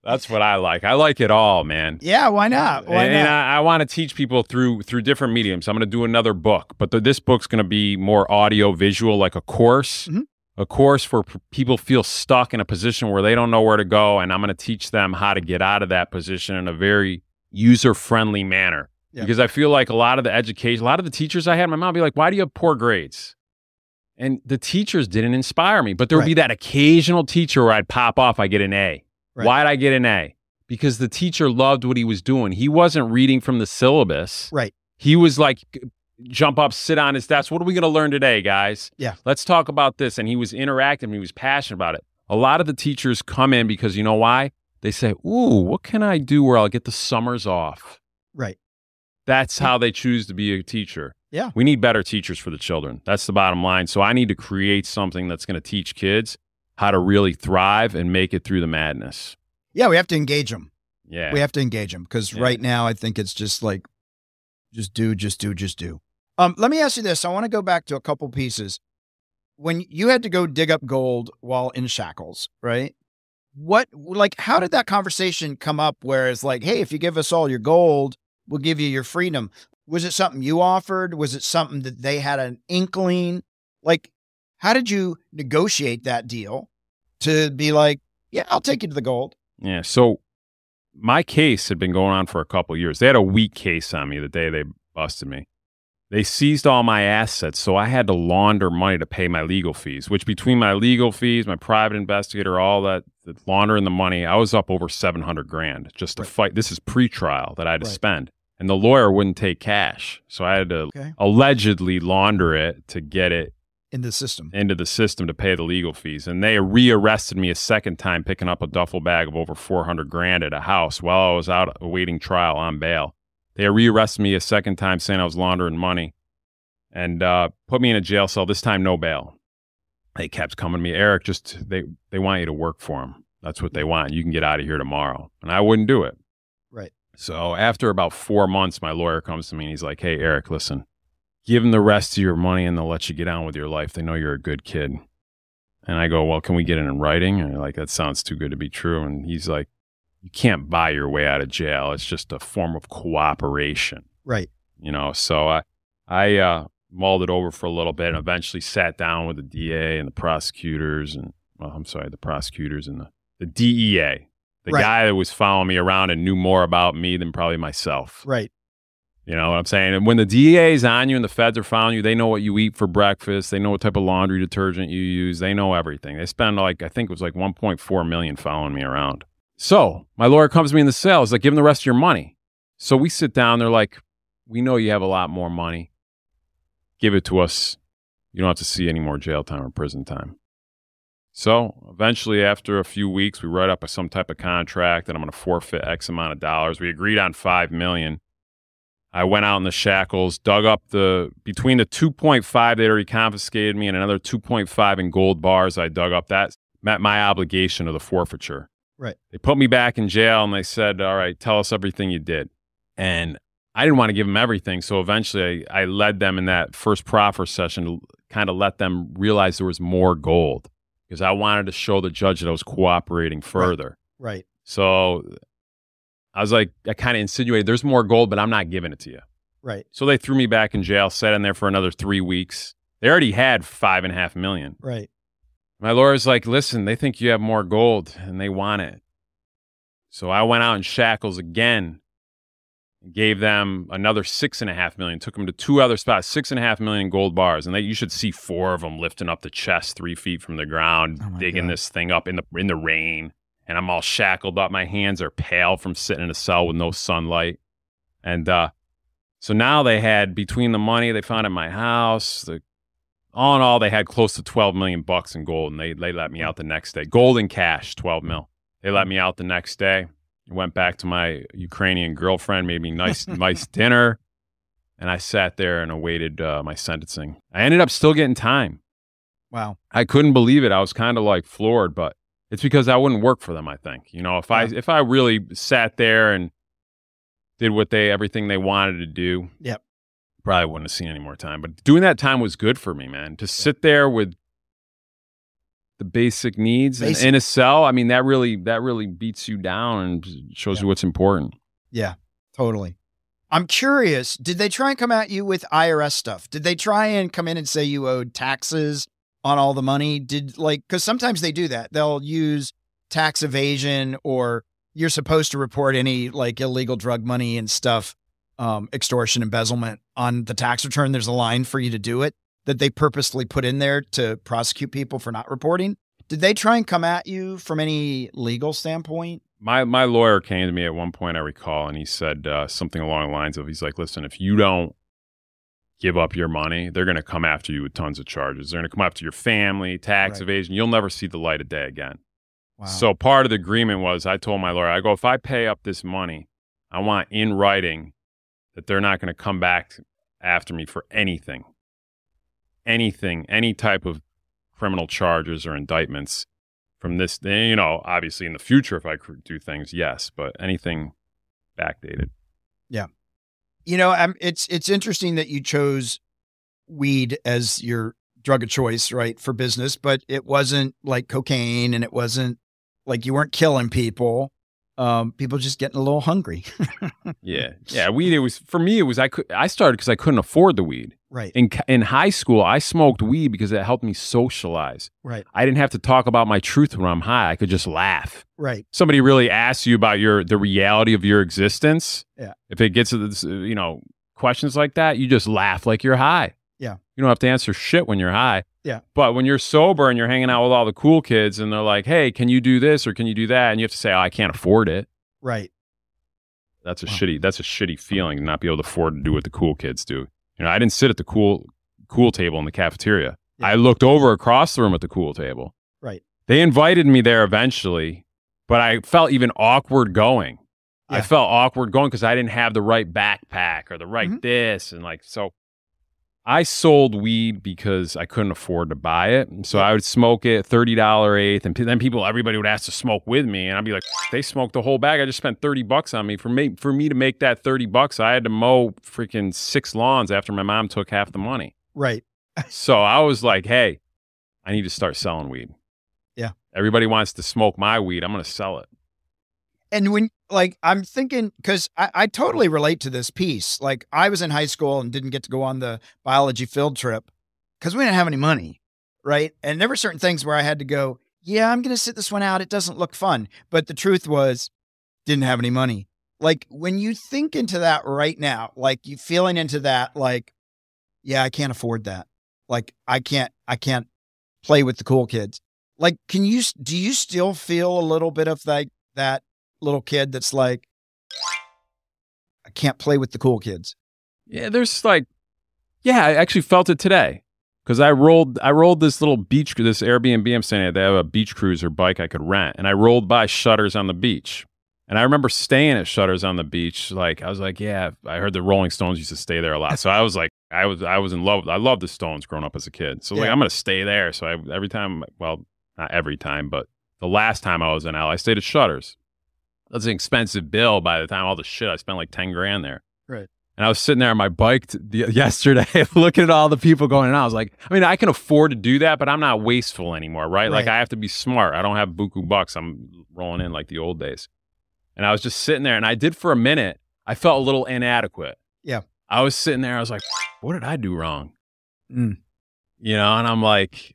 That's what I like. I like it all, man. Yeah, why not? Why and not? I want to teach people through different mediums. I'm going to do another book, but this book's going to be more audio visual, like a course. Mm-hmm. A course where people feel stuck in a position where they don't know where to go, and I'm going to teach them how to get out of that position in a very user-friendly manner. Yeah. Because I feel like a lot of the teachers I had, my mom would be like, why do you have poor grades? And the teachers didn't inspire me, but there would be that occasional teacher where I'd pop off, I get an A. Right. Why'd I get an A? Because the teacher loved what he was doing. He wasn't reading from the syllabus. Right. He was like, jump up, sit on his desk. What are we going to learn today, guys? Yeah. Let's talk about this. And he was interactive and he was passionate about it. A lot of the teachers come in because you know why? They say, ooh, what can I do where I'll get the summers off? Right. That's how they choose to be a teacher. Yeah. We need better teachers for the children. That's the bottom line. So I need to create something that's going to teach kids how to really thrive and make it through the madness. Yeah, we have to engage them. Yeah. We have to engage them because right now I think it's just like, just do. Let me ask you this. I want to go back to a couple pieces. When you had to go dig up gold while in shackles, right? How did that conversation come up where it's like, hey, if you give us all your gold, we'll give you your freedom? Was it something you offered? Was it something that they had an inkling? Like, how did you negotiate that deal to be like, yeah, I'll take you to the gold? Yeah. So my case had been going on for a couple of years. They had a weak case on me the day they busted me. They seized all my assets, so I had to launder money to pay my legal fees, which between my legal fees, my private investigator, all that, the laundering the money, I was up over $700,000 just to fight. This is pre-trial that I had to spend. And the lawyer wouldn't take cash. So I had to allegedly launder it to get it into the system to pay the legal fees. And they rearrested me a second time, picking up a duffel bag of over $400,000 at a house while I was out awaiting trial on bail. They rearrested me a second time saying I was laundering money and put me in a jail cell, this time no bail. They kept coming to me, Eric, they want you to work for them. That's what they want. You can get out of here tomorrow. And I wouldn't do it. Right. So after about 4 months, my lawyer comes to me and he's like, hey, Eric, listen, give them the rest of your money and they'll let you get on with your life. They know you're a good kid. And I go, well, can we get it in writing? And like, that sounds too good to be true. And he's like, you can't buy your way out of jail. It's just a form of cooperation. Right. You know, so I mulled it over for a little bit and eventually sat down with the DA and the prosecutors and, the prosecutors and the DEA, the guy that was following me around and knew more about me than probably myself. Right. You know what I'm saying? And when the DEA is on you and the feds are following you, they know what you eat for breakfast. They know what type of laundry detergent you use. They know everything. They spend I think it was like $1.4 million following me around. So my lawyer comes to me in the cell. He's like, give him the rest of your money. So we sit down. They're like, we know you have a lot more money. Give it to us. You don't have to see any more jail time or prison time. So eventually, after a few weeks, we write up some type of contract that I'm going to forfeit X amount of dollars. We agreed on $5 million. I went out in the shackles, dug up between the 2.5 they'd already confiscated me and another 2.5 in gold bars. I dug up that met my obligation of the forfeiture. Right. They put me back in jail and they said, all right, tell us everything you did. And I didn't want to give them everything. So eventually I led them in that first proffer session to kind of let them realize there was more gold because I wanted to show the judge that I was cooperating further. Right. So I was like, I kind of insinuated there's more gold, but I'm not giving it to you. Right. So they threw me back in jail, sat in there for another 3 weeks. They already had $5.5 million. Right. My lawyer's like, listen, they think you have more gold and they want it. So I went out in shackles again, gave them another $6.5 million, took them to 2 other spots, $6.5 million gold bars. And you should see 4 of them lifting up the chest 3 feet from the ground, digging this thing up in the rain. And I'm all shackled up. My hands are pale from sitting in a cell with no sunlight. And so now they had, between the money they found in my house, all in all, they had close to $12 million in gold, and they let me out the next day. Gold and cash, 12 mil. They let me out the next day. I went back to my Ukrainian girlfriend, made me nice dinner, and I sat there and awaited my sentencing. I ended up still getting time. Wow. I couldn't believe it. I was kind of like floored, but It's because I wouldn't work for them, I think. You know, if I really sat there and did everything they wanted to do, Yep. probably wouldn't have seen any more time. But doing that time was good for me, man. To sit there with the basic needs in a cell, I mean, that really beats you down and shows you what's important. Yeah, totally. I'm curious, did they try and come at you with IRS stuff? Did they try and come in and say you owed taxes on all the money? Because sometimes they do that. They'll use tax evasion, or you're supposed to report any like illegal drug money and stuff, extortion, embezzlement on the tax return. There's a line for you to do it that they purposely put in there to prosecute people for not reporting. Did they try and come at you from any legal standpoint? My lawyer came to me at one point, I recall, and he said something along the lines of, he's like, listen, if you don't give up your money, they're going to come after you with tons of charges. They're going to come after your family, tax evasion. You'll never see the light of day again. Wow. So part of the agreement was, I told my lawyer, I go, if I pay up this money, I want in writing that they're not going to come back after me for anything, any type of criminal charges or indictments from this. You know, obviously in the future, if I could do things, yes, but anything backdated. Yeah. You know, it's interesting that you chose weed as your drug of choice, right, for business, but it wasn't like cocaine, and it wasn't like you weren't killing people. People just getting a little hungry. Yeah. Weed. It was, for me, I started because I couldn't afford the weed. Right. In high school, I smoked weed because it helped me socialize. Right. I didn't have to talk about my truth when I'm high. I could just laugh. Right. Somebody really asks you about the reality of your existence. Yeah. If it gets to this, questions like that, you just laugh like you're high. Yeah. You don't have to answer shit when you're high. Yeah. But when you're sober and you're hanging out with all the cool kids and they're like, hey, can you do this or can you do that? And you have to say, oh, I can't afford it. Right. That's a shitty feeling to not be able to afford to do what the cool kids do. You know, I didn't sit at the cool table in the cafeteria. Yeah. I looked over across the room at the cool table. Right. They invited me there eventually, but I felt even awkward going. Yeah. I felt awkward going because I didn't have the right backpack or the right this. And so I sold weed because I couldn't afford to buy it. So I would smoke it, $30 eighth. And then everybody would ask to smoke with me. And I'd be like, they smoked the whole bag. I just spent $30 on me. For me to make that $30, I had to mow freaking 6 lawns after my mom took half the money. Right. So I was like, hey, I need to start selling weed. Yeah. Everybody wants to smoke my weed. I'm going to sell it. And when, I'm thinking, because I totally relate to this piece. Like, I was in high school and didn't get to go on the biology field trip because we didn't have any money, right? And there were certain things where I had to go, yeah, I'm going to sit this one out. It doesn't look fun. But the truth was, didn't have any money. Like, when you think into that right now, like you feeling into that, like, yeah, I can't afford that. Like, I can't play with the cool kids. Like, do you still feel a little bit of like that little kid that's like, I can't play with the cool kids? Yeah, I actually felt it today because I rolled this little this Airbnb I'm staying at. They have a beach cruiser bike I could rent, and I rolled by Shutters on the beach. And I remember staying at Shutters on the beach. Like, I was like, yeah, I heard the Rolling Stones used to stay there a lot. So I was like, I was in love. I loved the Stones growing up as a kid. So I'm going to stay there. So every time, well, not every time, but the last time I was in LA, I stayed at Shutters. That's an expensive bill by the time all the shit. I spent like 10 grand there. Right. And I was sitting there on my bike yesterday looking at all the people going in. I was like, I mean, I can afford to do that, but I'm not wasteful anymore, right? Like, I have to be smart. I don't have buku bucks. I'm rolling in like the old days. And I was just sitting there, and I did for a minute. I felt a little inadequate. Yeah. I was sitting there. I was like, what did I do wrong? Mm. You know, and I'm like,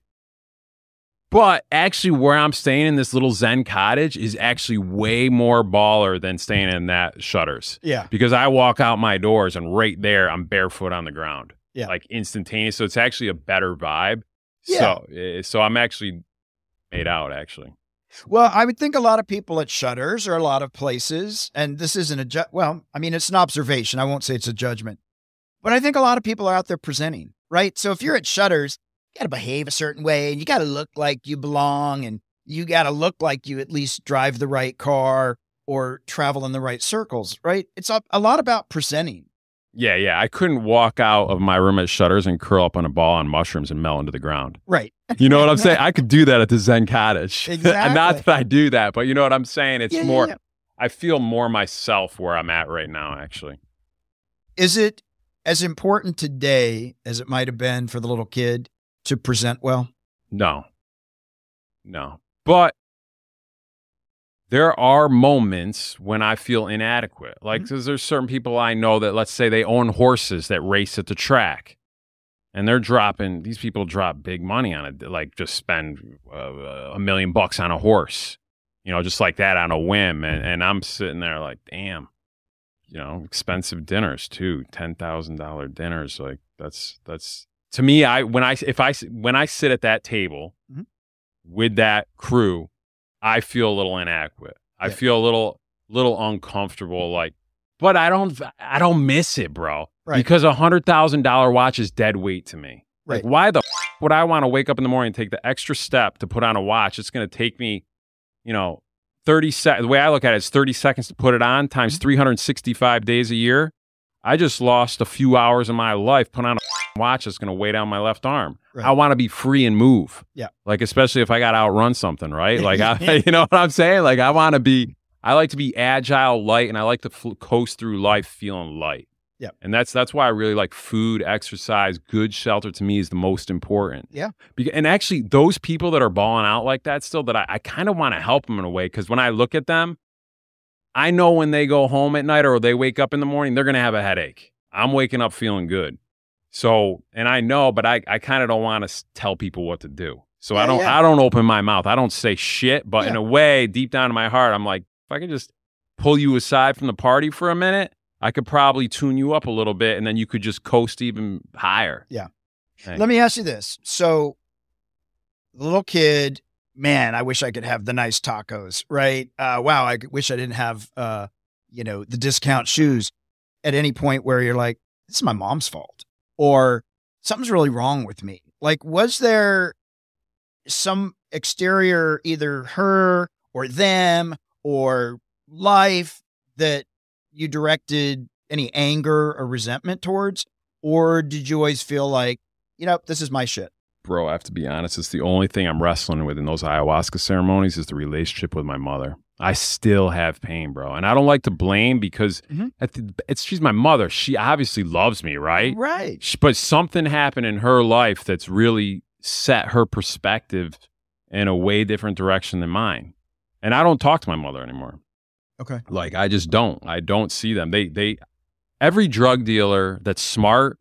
but actually where I'm staying in this little Zen cottage is actually way more baller than staying in that Shutters. Yeah. Because I walk out my doors and right there, I'm barefoot on the ground. Yeah. Like instantaneous. So it's actually a better vibe. Yeah. So I'm actually made out, actually. Well, I would think a lot of people at Shutters or a lot of places, and this isn't it's an observation. I won't say it's a judgment. But I think a lot of people are out there presenting, right? So if you're at Shutters, you got to behave a certain way, and you got to look like you belong, and you got to look like you at least drive the right car or travel in the right circles, right? It's a lot about presenting. Yeah. I couldn't walk out of my room at Shutters and curl up on a ball on mushrooms and melt into the ground. Right. You know what I'm saying? I could do that at the Zen Cottage. Exactly. Not that I do that, but you know what I'm saying? It's more, Yeah. I feel more myself where I'm at right now, actually. Is it as important today as it might have been for the little kid to present well? No. But there are moments when I feel inadequate. Like, there's certain people I know that, let's say they own horses that race at the track. And these people drop big money on it, like just spend $1 million on a horse, just like that on a whim. And I'm sitting there like, damn, expensive dinners too, $10,000 dinners. Like that's to me, when I sit at that table with that crew, I feel a little inadequate. I feel a little uncomfortable, like, but I don't miss it, bro. Right. Because $100,000 watch is dead weight to me. Right. Like, why the would I want to wake up in the morning and take the extra step to put on a watch? It's going to take me, 30 seconds. The way I look at it is 30 seconds to put it on times 365 days a year. I just lost a few hours of my life putting on a watch that's going to weigh down my left arm. Right. I want to be free and move. Yeah. Like, especially if I got to outrun something, right? Like, you know what I'm saying? Like, I like to be agile, light, and I like to coast through life feeling light. Yeah. And that's why I really like food, exercise, good shelter to me is the most important. Yeah. And actually, those people that are balling out like that still, that I kind of want to help them in a way, because when I look at them, I know when they go home at night or they wake up in the morning, they're going to have a headache. I'm waking up feeling good. So, and I know, but I kind of don't want to tell people what to do. So I don't open my mouth. I don't say shit, but in a way, deep down in my heart, I'm like, if I could just pull you aside from the party for a minute, I could probably tune you up a little bit, and then you could just coast even higher. Yeah. Thanks. Let me ask you this. So the little kid, man, I wish I could have the nice tacos, right? Wow, I wish I didn't have, the discount shoes. At any point where you're like, this is my mom's fault, or something's really wrong with me. Like, was there some exterior, either her or them or life, that you directed any anger or resentment towards? Or did you always feel like, this is my shit? Bro, I have to be honest. It's the only thing I'm wrestling with in those ayahuasca ceremonies is the relationship with my mother. I still have pain, bro. And I don't like to blame, because she's my mother. She obviously loves me, right? Right. But something happened in her life that's really set her perspective in a way different direction than mine. And I don't talk to my mother anymore. Okay. Like, I just don't. I don't see them. Every drug dealer that's smart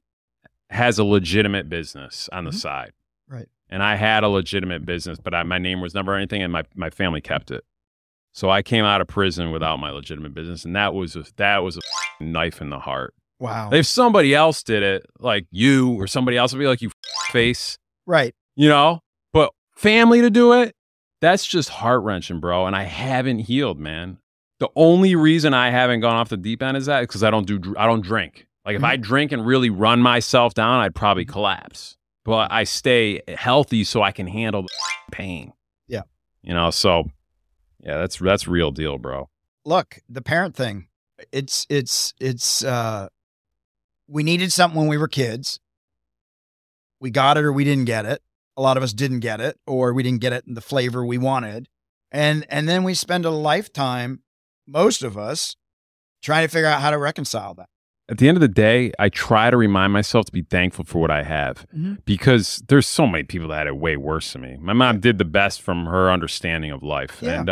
has a legitimate business on the side. Right. And I had a legitimate business, but my name was never anything, and my family kept it. So I came out of prison without my legitimate business, and that was a knife in the heart. Wow. If somebody else did it, like you or somebody else, would be like, you face. Right. But family to do it, that's just heart-wrenching, bro. And I haven't healed, man. The only reason I haven't gone off the deep end is because I don't drink. Like, if I drink and really run myself down, I'd probably collapse. But I stay healthy so I can handle the pain. Yeah. So yeah, that's real deal, bro. Look, the parent thing, it's we needed something when we were kids. We got it or we didn't get it. A lot of us didn't get it, or we didn't get it in the flavor we wanted. And then we spend a lifetime, most of us, trying to figure out how to reconcile that. At the end of the day, I try to remind myself to be thankful for what I have, because there's so many people that had it way worse than me. My mom did the best from her understanding of life. Yeah. And,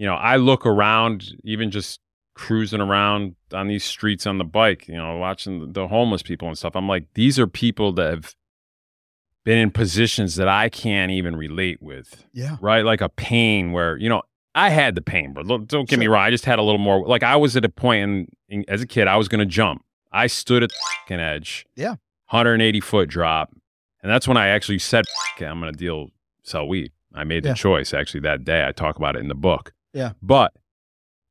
I look around, even just cruising around on these streets on the bike, watching the homeless people and stuff. I'm like, these are people that have been in positions that I can't even relate with. Yeah. Right? Like a pain where, I had the pain, but don't get me wrong. I just had a little more, like, I was at a point as a kid, I was going to jump. I stood at the fucking edge. Yeah. 180-foot drop. And that's when I actually said, I'm going to sell weed. I made the choice actually that day. I talk about it in the book. Yeah. But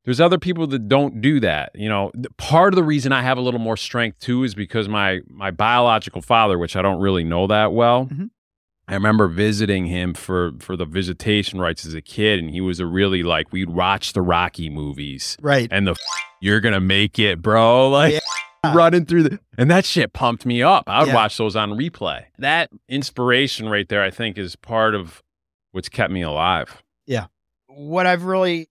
there's other people that don't do that. Part of the reason I have a little more strength too is because my biological father, which I don't really know that well, I remember visiting him for the visitation rights as a kid, and he was a really, we'd watch the Rocky movies. Right. And you're going to make it, bro. Like, running through and that shit pumped me up. I would Yeah. watch those on replay. That inspiration right there, I think, is part of what's kept me alive. Yeah. What I've really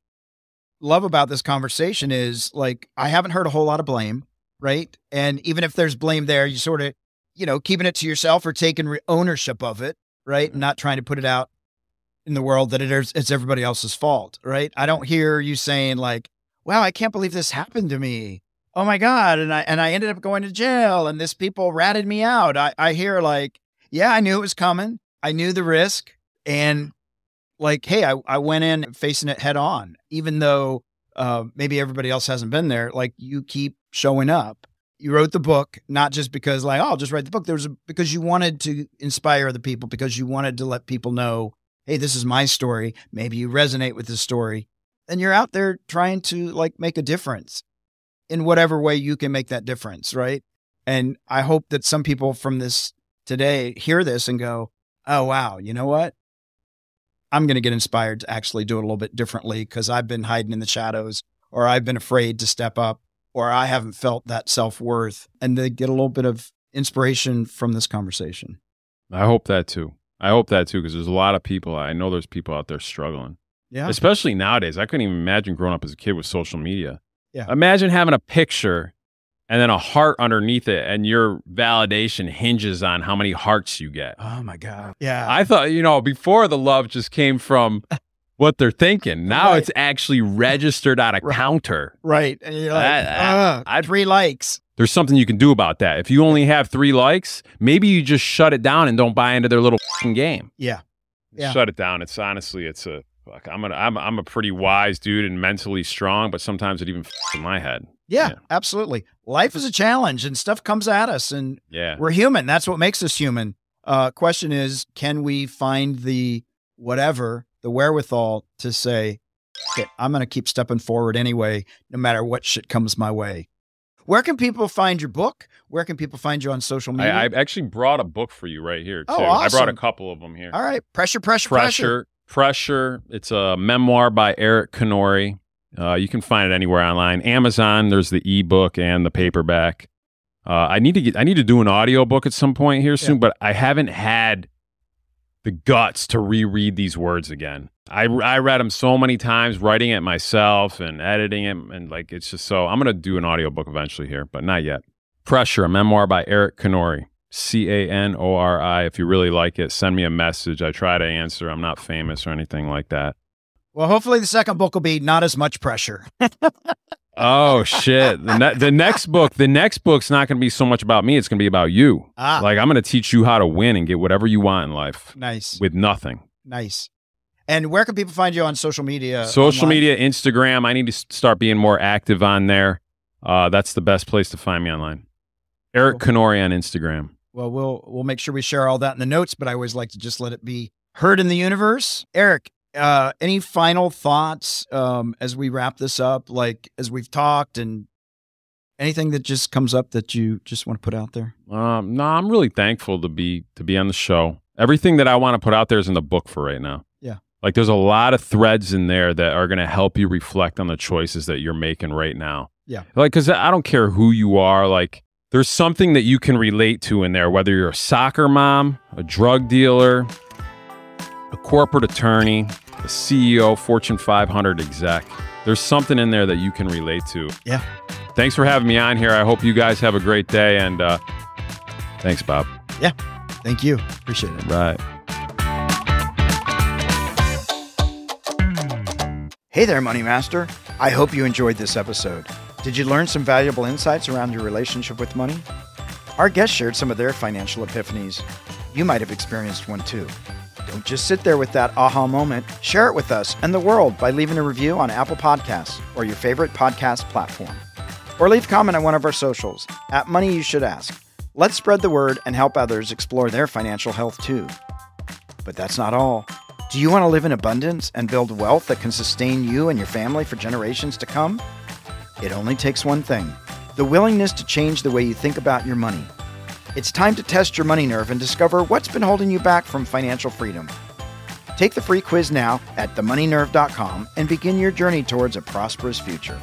love about this conversation is like, I haven't heard a whole lot of blame, right? And even if there's blame there, you sort of, keeping it to yourself or taking ownership of it, right? And not trying to put it out in the world that it's everybody else's fault, right? I don't hear you saying like, wow, I can't believe this happened to me. Oh my God. And I ended up going to jail and this people ratted me out. I hear like, yeah, I knew it was coming. I knew the risk. And like, hey, I went in facing it head on, even though maybe everybody else hasn't been there. Like, you keep showing up. You wrote the book, not just because like, oh, I'll just write the book. Because you wanted to inspire other people, because you wanted to let people know, hey, this is my story. Maybe you resonate with this story. And you're out there trying to like make a difference in whatever way you can make that difference, right? And I hope that some people from this today hear this and go, oh, wow, you know what? I'm going to get inspired to actually do it a little bit differently because I've been hiding in the shadows, or I've been afraid to step up, or I haven't felt that self-worth. And they get a little bit of inspiration from this conversation. I hope that too. Because there's a lot of people, I know there's people out there struggling. Yeah. Especially nowadays. I couldn't even imagine growing up as a kid with social media. Yeah. Imagine having a picture and then a heart underneath it, and your validation hinges on how many hearts you get. Oh my God. Yeah. I thought, before the love just came from what they're thinking. Now Right. it's actually registered on a counter. Right. And you're like, 3 likes. There's something you can do about that. If you only have 3 likes, maybe you just shut it down and don't buy into their little game. Yeah. Yeah. Shut it down. It's honestly, fuck. I'm a pretty wise dude and mentally strong, but sometimes it even in my head. Yeah, absolutely. Life is a challenge and stuff comes at us, and we're human. That's what makes us human. Question is, can we find the wherewithal to say, okay, I'm going to keep stepping forward anyway, no matter what shit comes my way. Where can people find your book? Where can people find you on social media? I actually brought a book for you right here, too. Oh, awesome. I brought a couple of them here. All right. Pressure. It's a memoir by Eric Canori. You can find it anywhere online. Amazon, there's the ebook and the paperback. I need to do an audiobook at some point here soon, but I haven't had the guts to reread these words again. I read them so many times, writing it myself and editing it, and like it's just so. I'm gonna do an audiobook eventually here, but not yet. Pressure, a memoir by Eric Canori. Canori. If you really like it, send me a message. I try to answer. I'm not famous or anything like that. Well, hopefully the second book will be not as much pressure. Oh shit! The next book's not going to be so much about me. It's going to be about you. Like, I'm going to teach you how to win and get whatever you want in life. Nice. With nothing. Nice. And where can people find you on social media? Social media, Instagram. I need to start being more active on there. That's the best place to find me online. Eric Canori on Instagram. Well, we'll make sure we share all that in the notes, but I always like to just let it be heard in the universe. Eric, any final thoughts as we wrap this up, like as we've talked, and anything that just comes up that you just want to put out there? No, I'm really thankful to be on the show. Everything that I want to put out there is in the book for right now. Yeah. Like, there's a lot of threads in there that are going to help you reflect on the choices that you're making right now. Yeah. Like, because I don't care who you are. Like, there's something that you can relate to in there, whether you're a soccer mom, a drug dealer, a corporate attorney, a CEO, Fortune 500 exec. There's something in there that you can relate to. Yeah. Thanks for having me on here. I hope you guys have a great day. And thanks, Bob. Yeah. Thank you. Appreciate it. Right. Hey there, Money Master. I hope you enjoyed this episode. Did you learn some valuable insights around your relationship with money? Our guests shared some of their financial epiphanies. You might have experienced one too. Don't just sit there with that aha moment. Share it with us and the world by leaving a review on Apple Podcasts or your favorite podcast platform. Or leave a comment on one of our socials at Money You Should Ask. Let's spread the word and help others explore their financial health too. But that's not all. Do you want to live in abundance and build wealth that can sustain you and your family for generations to come? It only takes one thing: the willingness to change the way you think about your money. It's time to test your money nerve and discover what's been holding you back from financial freedom. Take the free quiz now at themoneynerve.com and begin your journey towards a prosperous future.